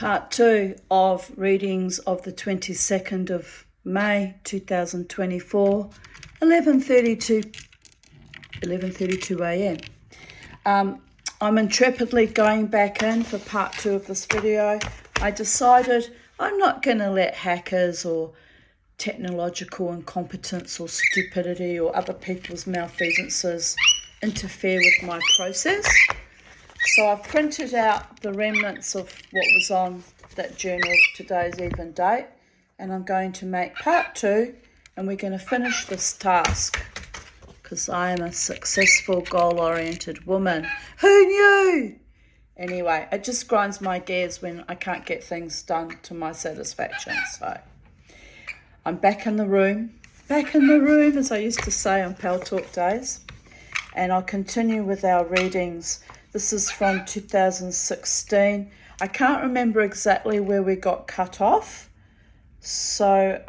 Part 2 of readings of the 22nd of May 2024, 11:32 a.m. I'm intrepidly going back in for part 2 of this video. I decided I'm not going to let hackers or technological incompetence or stupidity or other people's malfeasances interfere with my process. So I've printed out the remnants of what was on that journal of today's even date, and I'm going to make part 2, and we're going to finish this task because I am a successful, goal-oriented woman. Who knew? Anyway, it just grinds my gears when I can't get things done to my satisfaction. So I'm back in the room as I used to say on Pal Talk days, and I'll continue with our readings. This is from 2016. I can't remember exactly where we got cut off. So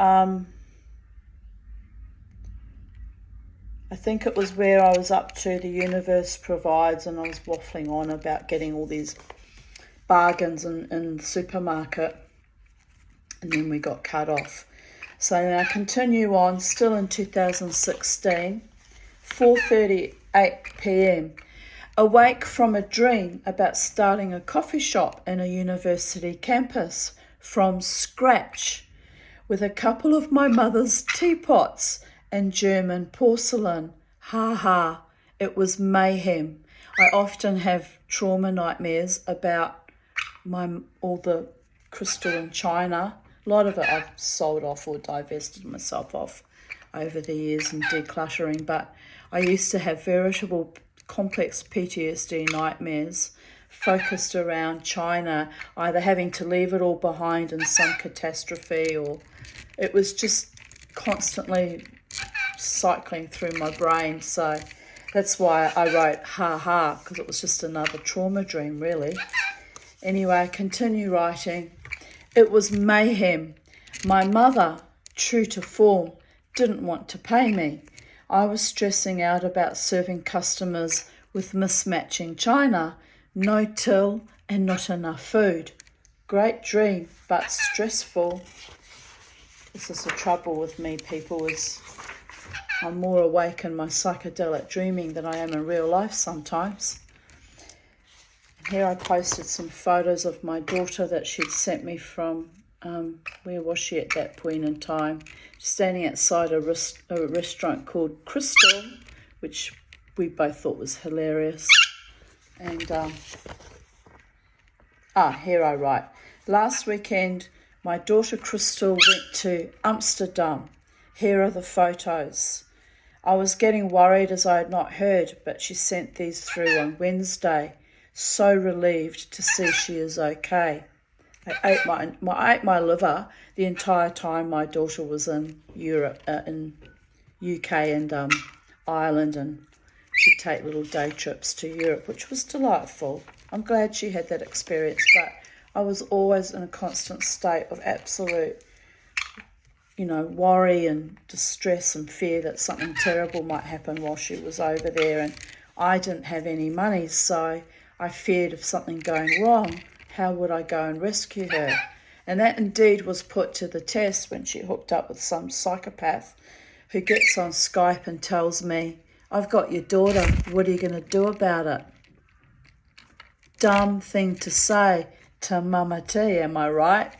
I think it was where I was up to the universe provides, and I was waffling on about getting all these bargains in the supermarket, and then we got cut off. So now I continue on, still in 2016, 4:38 p.m. Awake from a dream about starting a coffee shop in a university campus from scratch with a couple of my mother's teapots and German porcelain. Ha ha, it was mayhem. I often have trauma nightmares about all the crystal and china. A lot of it I've sold off or divested myself off over the years and decluttering, but I used to have veritable complex PTSD nightmares focused around China, either having to leave it all behind in some catastrophe, or it was just constantly cycling through my brain. So that's why I wrote ha ha, because it was just another trauma dream, really. Anyway, I continue writing. It was mayhem. My mother, true to form, didn't want to pay me. I was stressing out about serving customers with mismatching china, no till and not enough food. Great dream, but stressful. This is the trouble with me, people, is I'm more awake in my psychedelic dreaming than I am in real life sometimes. And here I posted some photos of my daughter that she'd sent me from, where was she at that point in time? Standing outside a restaurant called Crystal, which we both thought was hilarious. And here I write. Last weekend, my daughter Crystal went to Amsterdam. Here are the photos. I was getting worried as I had not heard, but she sent these through on Wednesday. So relieved to see she is okay. I ate my liver the entire time my daughter was in Europe, in UK and Ireland, and she'd take little day trips to Europe, which was delightful. I'm glad she had that experience, but I was always in a constant state of absolute, worry and distress and fear that something terrible might happen while she was over there, and I didn't have any money, so I feared of something going wrong. How would I go and rescue her? And that indeed was put to the test when she hooked up with some psychopath who gets on Skype and tells me, I've got your daughter, what are you going to do about it? Dumb thing to say to Mama T, am I right?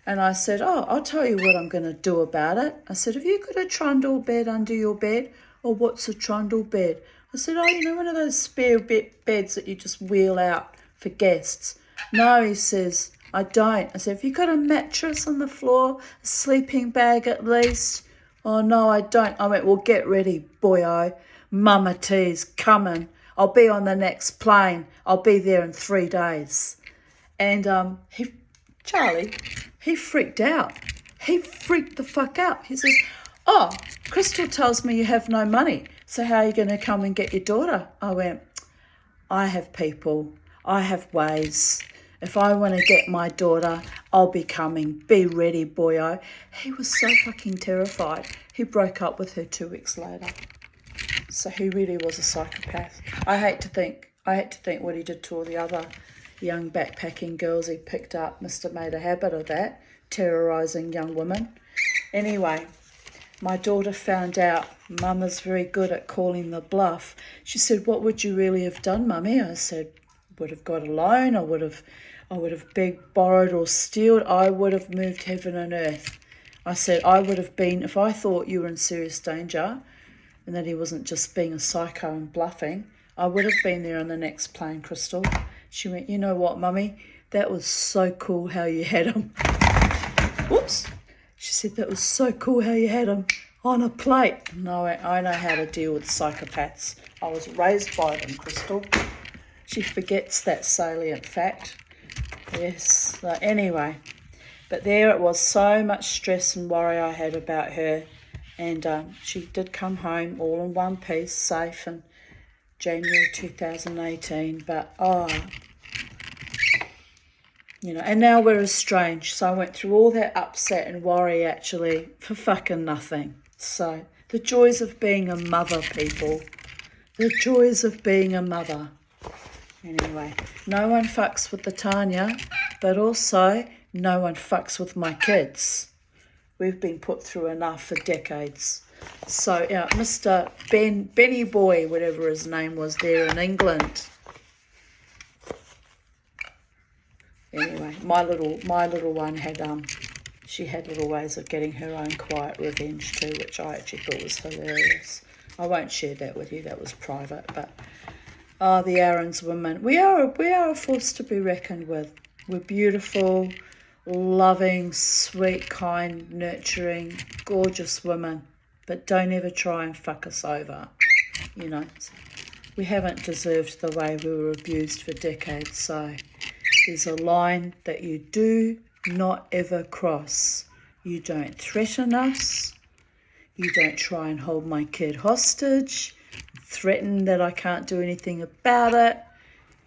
And I said, I'll tell you what I'm going to do about it. I said, have you got a trundle bed under your bed? Or what's a trundle bed? I said, one of those spare beds that you just wheel out for guests. No, he says, I don't. I said, have you got a mattress on the floor, a sleeping bag at least? Oh, no, I don't. I went, well, get ready, boyo. Mama T's coming. I'll be on the next plane. I'll be there in 3 days. And Charlie, he freaked out. He freaked the fuck out. He says, Crystal tells me you have no money. So how are you going to come and get your daughter? I went, I have people. I have ways. If I want to get my daughter, I'll be coming. Be ready, boyo. He was so fucking terrified. He broke up with her 2 weeks later. So he really was a psychopath. I hate to think what he did to all the other young backpacking girls he picked up. Mr. made a habit of that, terrorising young women. Anyway, my daughter found out Mum is very good at calling the bluff. She said, "What would you really have done, Mummy?" I said, "Would have got a loan. I would have begged, borrowed or stealed. I would have moved heaven and earth." I said, "I would have been, if I thought you were in serious danger and that he wasn't just being a psycho and bluffing, I would have been there on the next plane, Crystal." She went, "You know what, Mummy? That was so cool how you had him." Whoops. She said, "That was so cool how you had him on a plate." No, I know how to deal with psychopaths. I was raised by them, Crystal. She forgets that salient fact. Yes. So anyway, but there it was, so much stress and worry I had about her. And she did come home all in one piece, safe in January 2018. But, and now we're estranged. So I went through all that upset and worry actually for fucking nothing. So the joys of being a mother, people. The joys of being a mother. Anyway, no one fucks with the Tanya, but also no one fucks with my kids. We've been put through enough for decades. So, Mr. Benny Boy, whatever his name was there in England. Anyway, my little one had she had little ways of getting her own quiet revenge too, which I actually thought was hilarious. I won't share that with you, that was private, but the Aaron's women. We are a force to be reckoned with. We're beautiful, loving, sweet, kind, nurturing, gorgeous women, but don't ever try and fuck us over. We haven't deserved the way we were abused for decades, so there's a line that you do not ever cross. You don't threaten us. You don't try and hold my kid hostage, threaten that I can't do anything about it.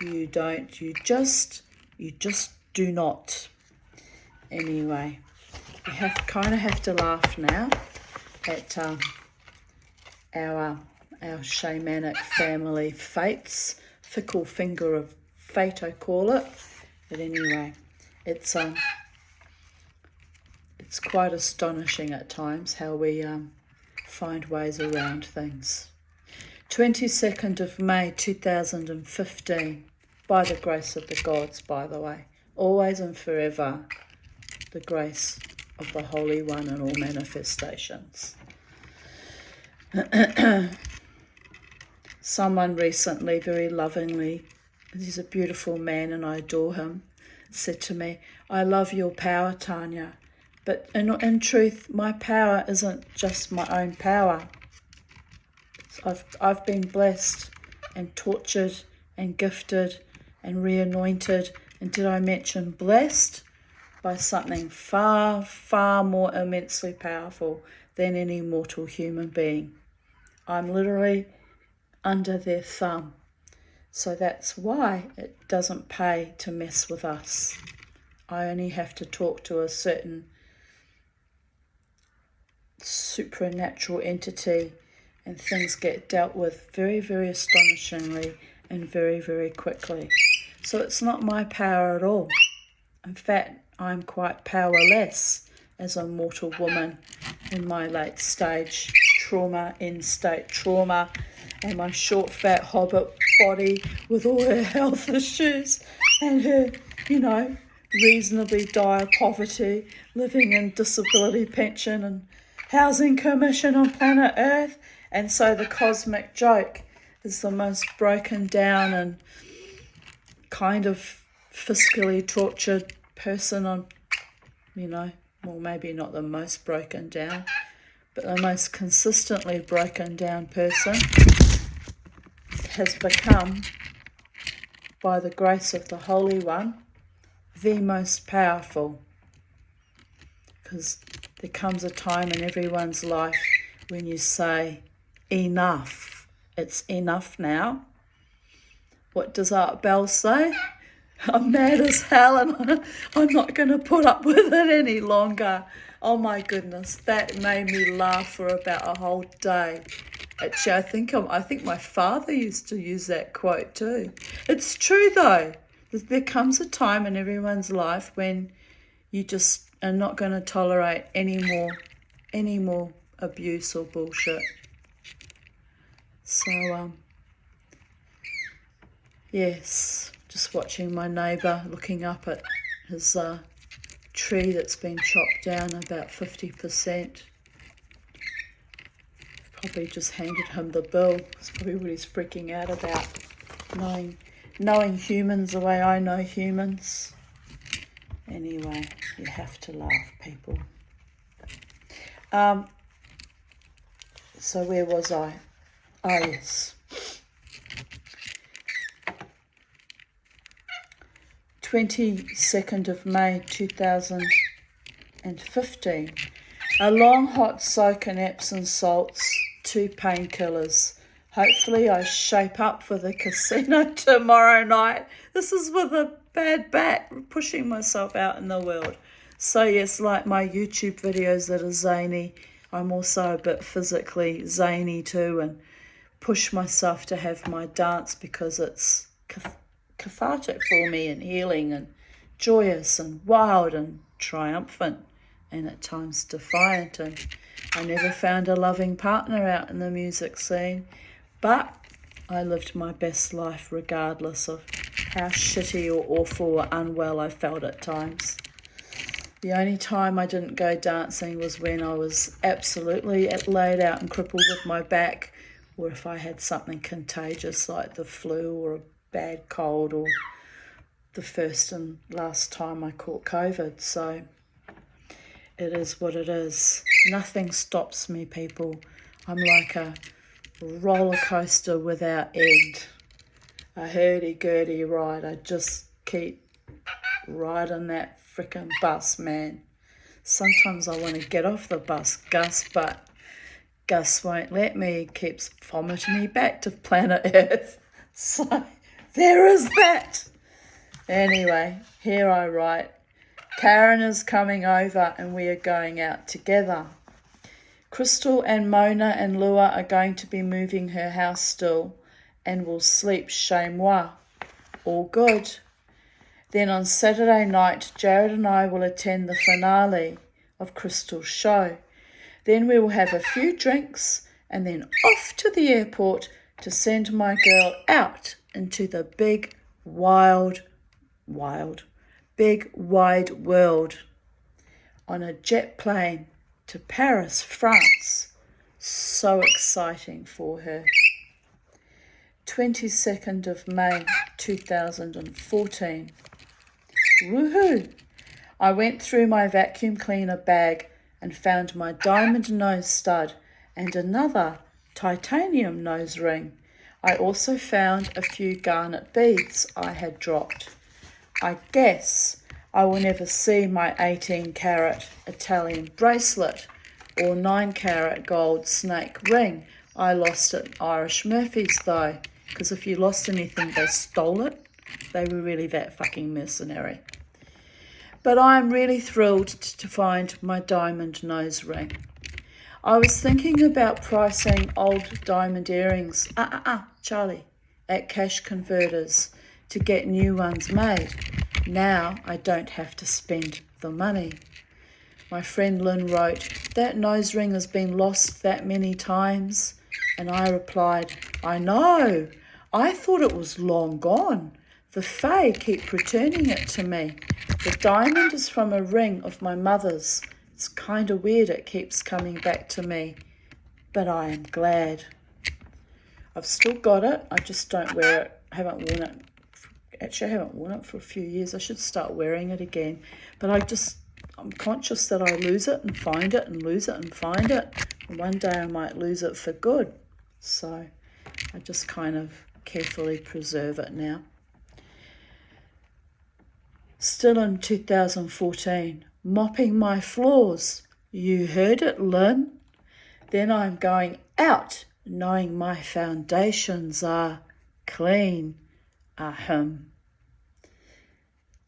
You don't. You just do not. Anyway, we kind of have to laugh now at our shamanic family fates, fickle finger of fate, I call it. But anyway, it's quite astonishing at times how we find ways around things. 22nd of May 2015, by the grace of the gods, by the way, always and forever, the grace of the Holy One in all manifestations. Someone recently, very lovingly, he's a beautiful man and I adore him, said to me, "I love your power, Tanya, but in truth, my power isn't just my own power. I've been blessed and tortured and gifted and re-anointed, and did I mention blessed? By something far, far more immensely powerful than any mortal human being. I'm literally under their thumb. So that's why it doesn't pay to mess with us. I only have to talk to a certain supernatural entity and things get dealt with very, very astonishingly and very, very quickly. So it's not my power at all. In fact, I'm quite powerless as a mortal woman in my late stage trauma, end state trauma, and my short, fat hobbit body with all her health issues and her, reasonably dire poverty, living in disability pension and housing commission on planet Earth. And so the cosmic joke is the most broken down and kind of fiscally tortured person on, well, maybe not the most broken down, but the most consistently broken down person has become, by the grace of the Holy One, the most powerful. Because there comes a time in everyone's life when you say, enough. It's enough now. What does Art Bell say? I'm mad as hell and I'm not going to put up with it any longer. Oh my goodness, that made me laugh for about a whole day. Actually, I think my father used to use that quote too. It's true though. There comes a time in everyone's life when you just are not going to tolerate any more abuse or bullshit. So, yes, just watching my neighbour looking up at his tree that's been chopped down about 50%. Probably just handed him the bill. That's probably what he's freaking out about. Knowing humans the way I know humans. Anyway, you have to laugh, people. So where was I? Oh, yes. 22nd of May 2015. A long hot soak in Epsom salts, 2 painkillers. Hopefully I shape up for the casino tomorrow night. This is with a bad back, pushing myself out in the world. So yes, like my YouTube videos that are zany, I'm also a bit physically zany too, and push myself to have my dance because it's cathartic for me and healing and joyous and wild and triumphant and at times defiant. And I never found a loving partner out in the music scene, but I lived my best life regardless of how shitty or awful or unwell I felt at times. The only time I didn't go dancing was when I was absolutely laid out and crippled with my back, or if I had something contagious like the flu or a bad cold, or the first and last time I caught COVID. So it is what it is. Nothing stops me, people. I'm like a roller coaster without end. A hurdy-gurdy ride. I just keep riding that frickin' bus, man. Sometimes I want to get off the bus, Gus, but Gus won't let me. He keeps vomiting me back to planet Earth. So there is that. Anyway, here I write. Karen is coming over and we are going out together. Crystal and Mona and Lua are going to be moving her house still and will sleep chez moi. All good. Then on Saturday night, Jared and I will attend the finale of Crystal's show. Then we will have a few drinks and then off to the airport to send my girl out into the big, wide world on a jet plane to Paris, France. So exciting for her. 22nd of May 2014. Woohoo! I went through my vacuum cleaner bag and found my diamond nose stud and another titanium nose ring. I also found a few garnet beads I had dropped. I guess I will never see my 18-carat Italian bracelet or 9-carat gold snake ring I lost at Irish Murphy's though, because if you lost anything, they stole it. They were really that fucking mercenary. But I'm really thrilled to find my diamond nose ring. I was thinking about pricing old diamond earrings, Charlie, at cash converters to get new ones made. Now I don't have to spend the money. My friend Lynn wrote, that nose ring has been lost that many times. And I replied, I know. I thought it was long gone. The Fae keep returning it to me. The diamond is from a ring of my mother's. It's kind of weird it keeps coming back to me. But I am glad. I've still got it. I just don't wear it. I haven't worn it. Actually, I haven't worn it for a few years. I should start wearing it again. But I'm conscious that I lose it and find it and lose it and find it. And one day I might lose it for good. So I just kind of carefully preserve it now. Still in 2014, mopping my floors. You heard it, Lynn. Then I'm going out knowing my foundations are clean. Ahem.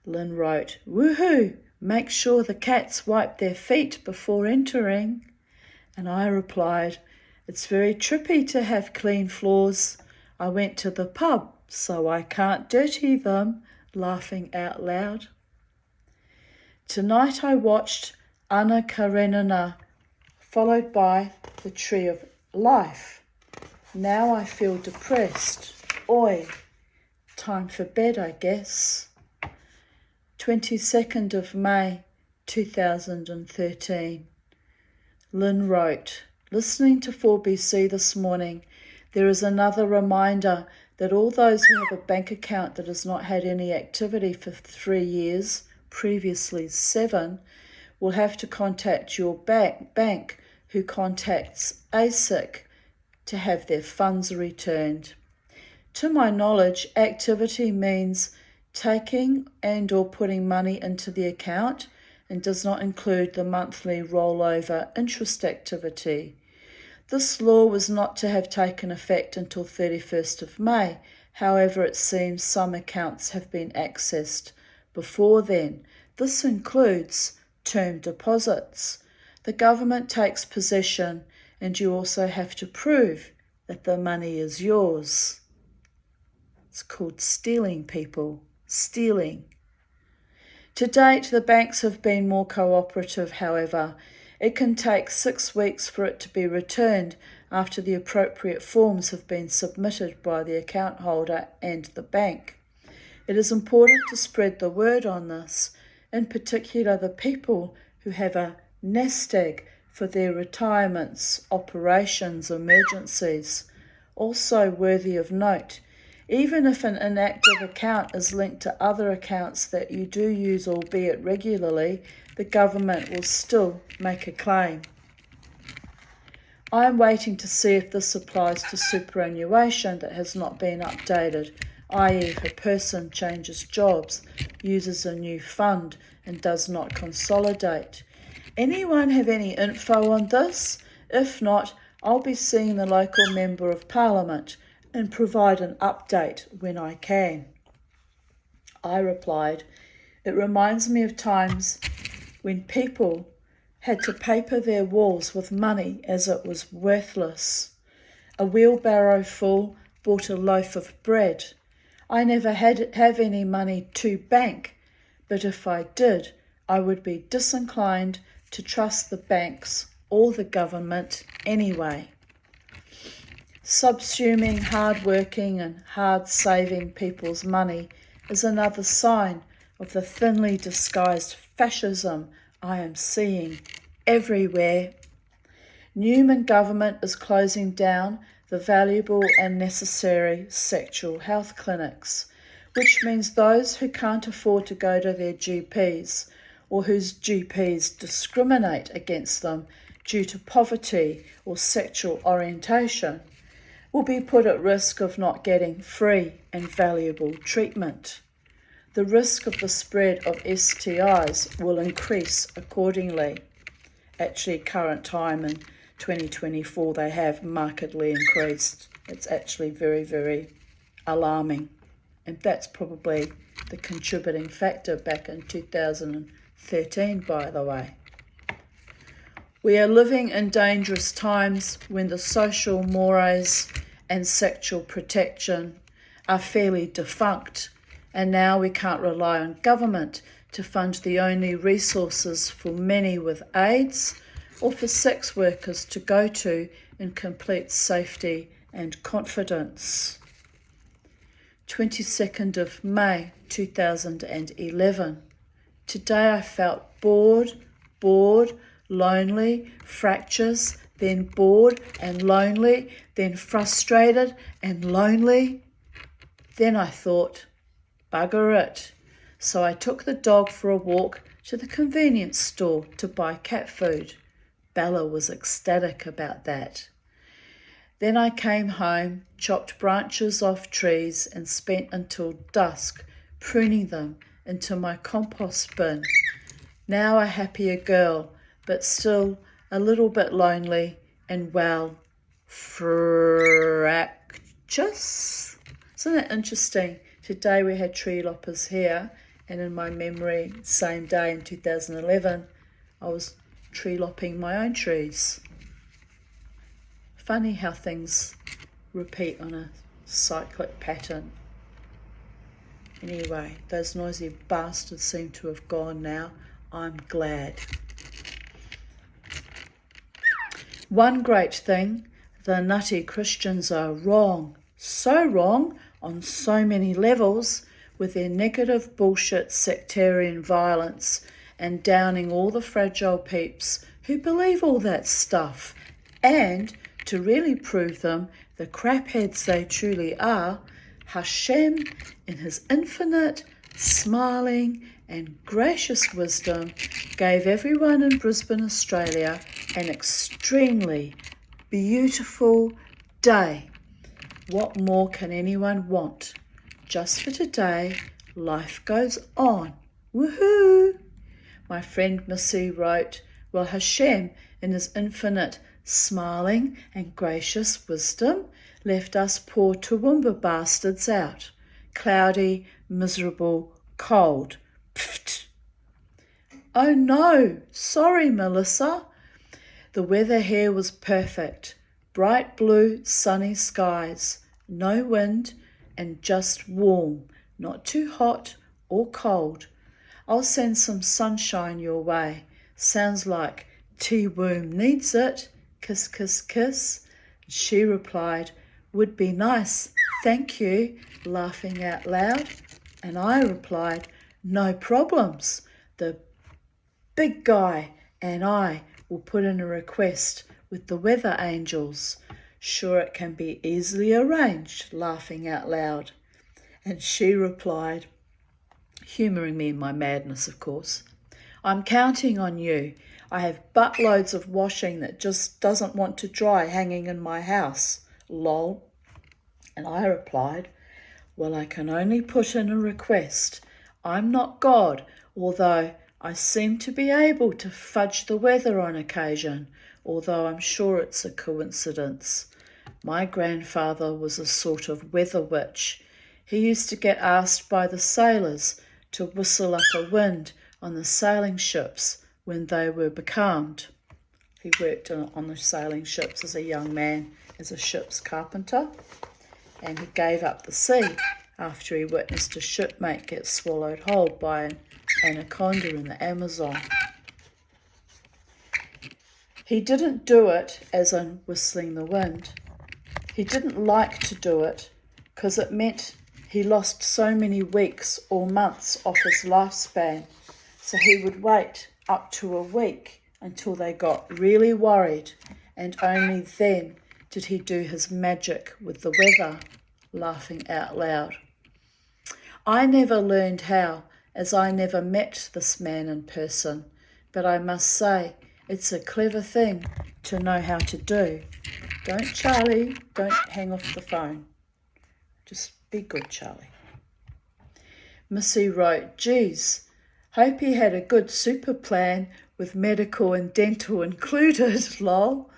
Lynn wrote, woohoo, make sure the cats wipe their feet before entering. And I replied, it's very trippy to have clean floors. I went to the pub, so I can't dirty them. laughing out loud. Tonight I watched Anna Karenina, followed by The Tree of Life. Now I feel depressed. Oi, time for bed, I guess. 22nd of May, 2013. Lynn wrote, listening to 4BC this morning, there is another reminder that all those who have a bank account that has not had any activity for 3 years, previously 7, will have to contact your bank who contacts ASIC to have their funds returned. To my knowledge, activity means taking and or putting money into the account and does not include the monthly rollover interest activity. This law was not to have taken effect until 31st of May. However, it seems some accounts have been accessed before then. This includes term deposits. The government takes possession and you also have to prove that the money is yours. It's called stealing, people. Stealing. To date, the banks have been more cooperative, however. It can take 6 weeks for it to be returned after the appropriate forms have been submitted by the account holder and the bank. It is important to spread the word on this, in particular the people who have a nest egg for their retirements, operations, emergencies. Also worthy of note, even if an inactive account is linked to other accounts that you do use, albeit regularly, the government will still make a claim. I am waiting to see if this applies to superannuation that has not been updated, i.e. if a person changes jobs, uses a new fund and does not consolidate. Anyone have any info on this? If not, I'll be seeing the local Member of Parliament and provide an update when I can. I replied, it reminds me of times when people had to paper their walls with money as it was worthless. A wheelbarrow full bought a loaf of bread. I never have any money to bank, but if I did, I would be disinclined to trust the banks or the government anyway. Subsuming hard-working and hard-saving people's money is another sign of the thinly disguised fascism I am seeing everywhere. Newman government is closing down the valuable and necessary sexual health clinics, which means those who can't afford to go to their GPs or whose GPs discriminate against them due to poverty or sexual orientation will be put at risk of not getting free and valuable treatment. The risk of the spread of STIs will increase accordingly. Actually, current time in 2024, they have markedly increased. It's actually very, very alarming. And that's probably the contributing factor back in 2013, by the way. We are living in dangerous times when the social mores and sexual protection are fairly defunct, and now we can't rely on government to fund the only resources for many with AIDS or for sex workers to go to in complete safety and confidence. 22nd of May 2011. Today I felt bored, lonely, fractious, then bored and lonely, then frustrated and lonely. Then I thought, bugger it. So I took the dog for a walk to the convenience store to buy cat food. Bella was ecstatic about that. Then I came home, chopped branches off trees and spent until dusk pruning them into my compost bin. Now a happier girl, but still a little bit lonely and, well, fractious. Isn't that interesting? Today we had tree loppers here, and in my memory, same day in 2011, I was tree lopping my own trees. Funny how things repeat on a cyclic pattern. Anyway, those noisy bastards seem to have gone now. I'm glad. One great thing, the nutty Christians are wrong. So wrong on so many levels with their negative bullshit sectarian violence and downing all the fragile peeps who believe all that stuff. And to really prove them the crapheads they truly are, Hashem, in his infinite, smiling and gracious wisdom, gave everyone in Brisbane, Australia, an extremely beautiful day. What more can anyone want? Just for today, life goes on. Woohoo! My friend Missy wrote, well, Hashem, in his infinite, smiling and gracious wisdom, left us poor Toowoomba bastards out. Cloudy, miserable, cold. Pfft. Oh no, sorry, Melissa. The weather here was perfect. Bright blue, sunny skies, no wind, and just warm, not too hot or cold. I'll send some sunshine your way. Sounds like T-Woom needs it. Kiss, kiss, kiss. She replied, would be nice, thank you, laughing out loud. And I replied, no problems. The big guy and I will put in a request with the weather angels. Sure it can be easily arranged, laughing out loud. And she replied, humouring me in my madness, of course, I'm counting on you. I have buttloads of washing that just doesn't want to dry hanging in my house. Lol. And I replied, well, I can only put in a request. I'm not God, although I seem to be able to fudge the weather on occasion, although I'm sure it's a coincidence. My grandfather was a sort of weather witch. He used to get asked by the sailors to whistle up a wind on the sailing ships when they were becalmed. He worked on the sailing ships as a young man as a ship's carpenter, and he gave up the sea after he witnessed a shipmate get swallowed whole by an anaconda in the Amazon. He didn't do it as in whistling the wind. He didn't like to do it because it meant he lost so many weeks or months off his lifespan. So he would wait up to a week until they got really worried, and only then did he do his magic with the weather, laughing out loud. I never learned how, as I never met this man in person, but I must say it's a clever thing to know how to do. Don't, Charlie, don't hang off the phone. Just be good, Charlie. Missy wrote, geez, hope he had a good super plan with medical and dental included, lol.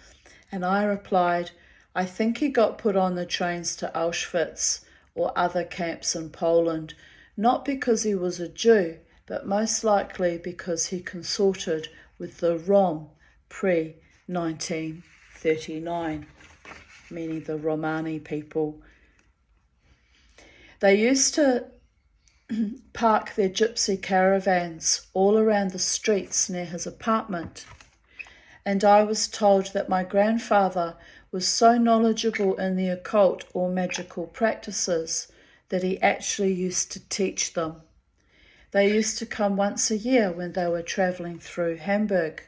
And I replied, I think he got put on the trains to Auschwitz or other camps in Poland, not because he was a Jew, but most likely because he consorted with the Rom pre-1939, meaning the Romani people. They used to park their gypsy caravans all around the streets near his apartment. And I was told that my grandfather was so knowledgeable in the occult or magical practices that he actually used to teach them. They used to come once a year when they were travelling through Hamburg.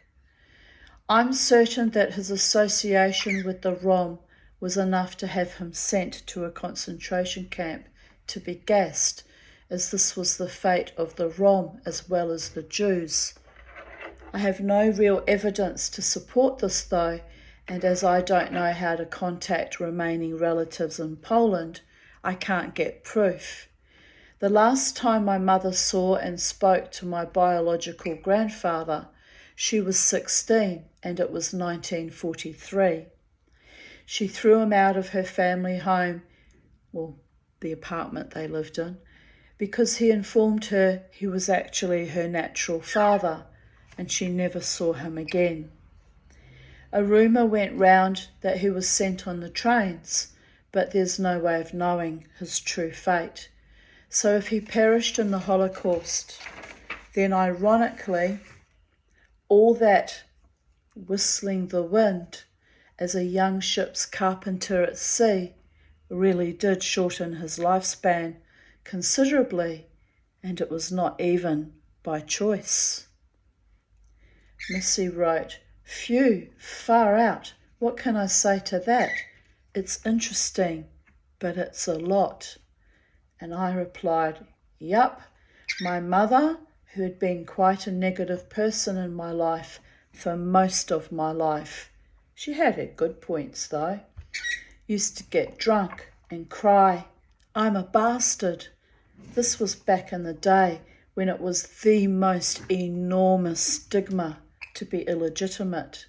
I'm certain that his association with the Rom was enough to have him sent to a concentration camp to be gassed, as this was the fate of the Rom as well as the Jews. I have no real evidence to support this though, and as I don't know how to contact remaining relatives in Poland, I can't get proof. The last time my mother saw and spoke to my biological grandfather, she was 16 and it was 1943. She threw him out of her family home, well, the apartment they lived in, because he informed her he was actually her natural father, and she never saw him again. A rumour went round that he was sent on the trains, but there's no way of knowing his true fate. So if he perished in the Holocaust, then ironically, all that whistling the wind as a young ship's carpenter at sea really did shorten his lifespan considerably, and it was not even by choice. Missy wrote, "Phew, far out. What can I say to that? It's interesting, but it's a lot." And I replied, "Yup, my mother, who had been quite a negative person in my life for most of my life, she had her good points though, used to get drunk and cry, 'I'm a bastard.' This was back in the day when it was the most enormous stigma to be illegitimate.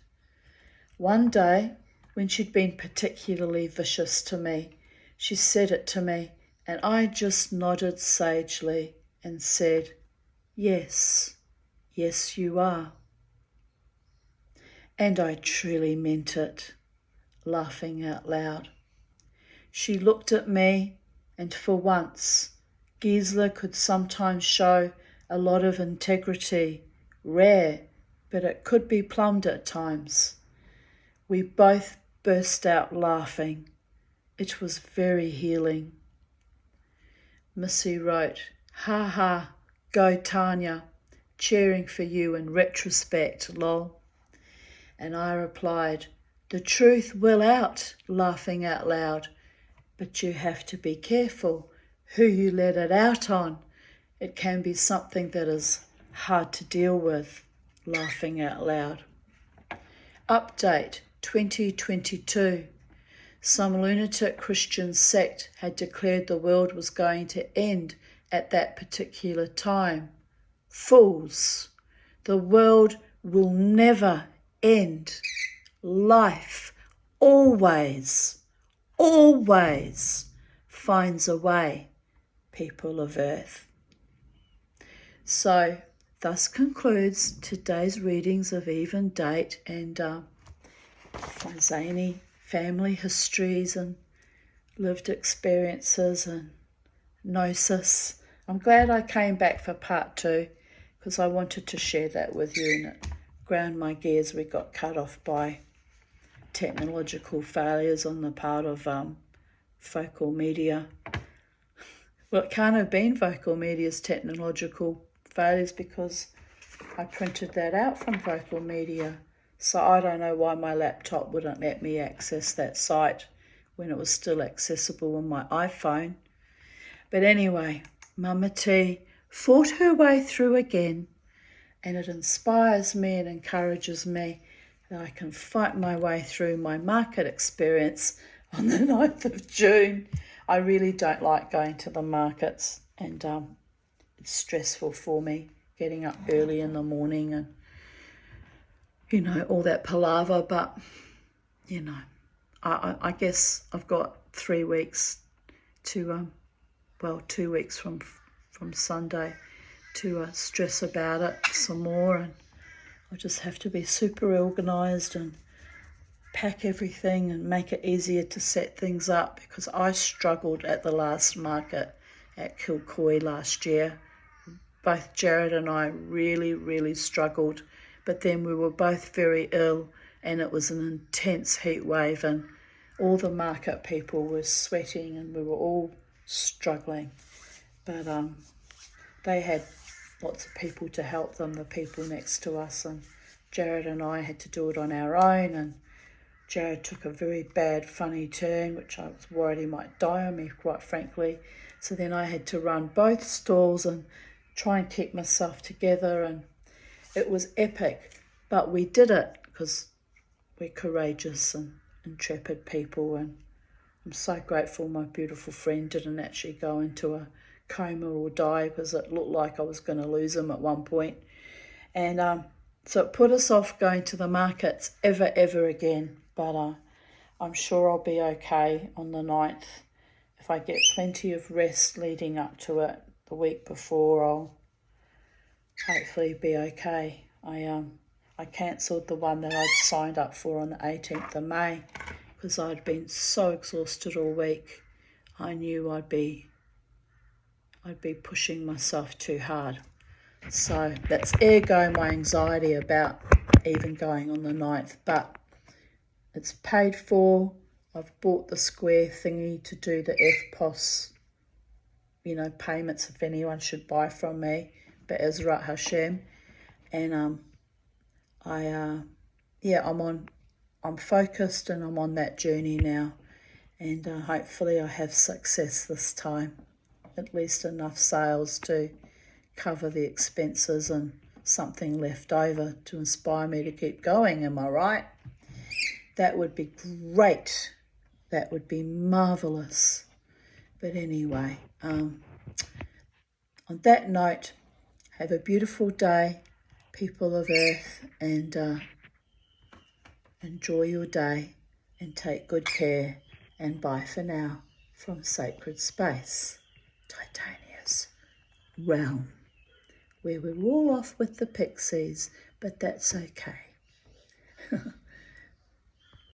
One day, when she'd been particularly vicious to me, she said it to me, and I just nodded sagely and said, 'Yes, yes you are.' And I truly meant it, laughing out loud. She looked at me, and for once, Gisela could sometimes show a lot of integrity, rare, but it could be plumbed at times. We both burst out laughing. It was very healing. Missy wrote, "Ha ha, go Tanya, cheering for you in retrospect, lol." And I replied, "The truth will out," laughing out loud. "But you have to be careful who you let it out on. It can be something that is hard to deal with," laughing out loud. Update 2022. Some lunatic Christian sect had declared the world was going to end at that particular time. Fools! The world will never end. Life always finds a way, people of Earth. So, thus concludes today's readings of Even Date and my zany family histories and lived experiences and gnosis. I'm glad I came back for part 2 because I wanted to share that with you, and it ground my gears. We got cut off by technological failures on the part of Focal Media. Well, it can't have been Focal Media's technological failures because I printed that out from Focal Media. So I don't know why my laptop wouldn't let me access that site when it was still accessible on my iPhone. But anyway, Mama T fought her way through again, and it inspires me and encourages me that I can fight my way through my market experience on the 9th of June. I really don't like going to the markets, and it's stressful for me getting up early in the morning and all that palaver, but I guess I've got 3 weeks to 2 weeks from Sunday to stress about it some more, and I just have to be super organised and pack everything and make it easier to set things up, because I struggled at the last market at Kilcoy last year. Both Jared and I really struggled, but then we were both very ill and it was an intense heat wave and all the market people were sweating and we were all struggling. But they had lots of people to help them, the people next to us, and Jared and I had to do it on our own, and Jared took a very bad funny turn which I was worried he might die on me, quite frankly. So then I had to run both stalls and try and keep myself together, and it was epic, but we did it because we're courageous and intrepid people, and I'm so grateful my beautiful friend didn't actually go into a coma or die, because it looked like I was going to lose him at one point. And so it put us off going to the markets ever again, but I'm sure I'll be okay on the 9th. If I get plenty of rest leading up to it the week before, I'll hopefully be okay. I cancelled the one that I'd signed up for on the 18th of May because I'd been so exhausted all week. I knew I'd be I'd be pushing myself too hard. So that's ergo my anxiety about even going on the 9th. But it's paid for. I've bought the square thingy to do the FPOS, payments if anyone should buy from me, Be'ezrat Hashem. And I'm focused and I'm on that journey now. And hopefully I have success this time. At least enough sales to cover the expenses and something left over to inspire me to keep going. Am I right? That would be great. That would be marvelous. But anyway, on that note, have a beautiful day, people of Earth, and enjoy your day and take good care. And bye for now from Sacred Space, Titania's realm, where we're all off with the pixies, but that's okay.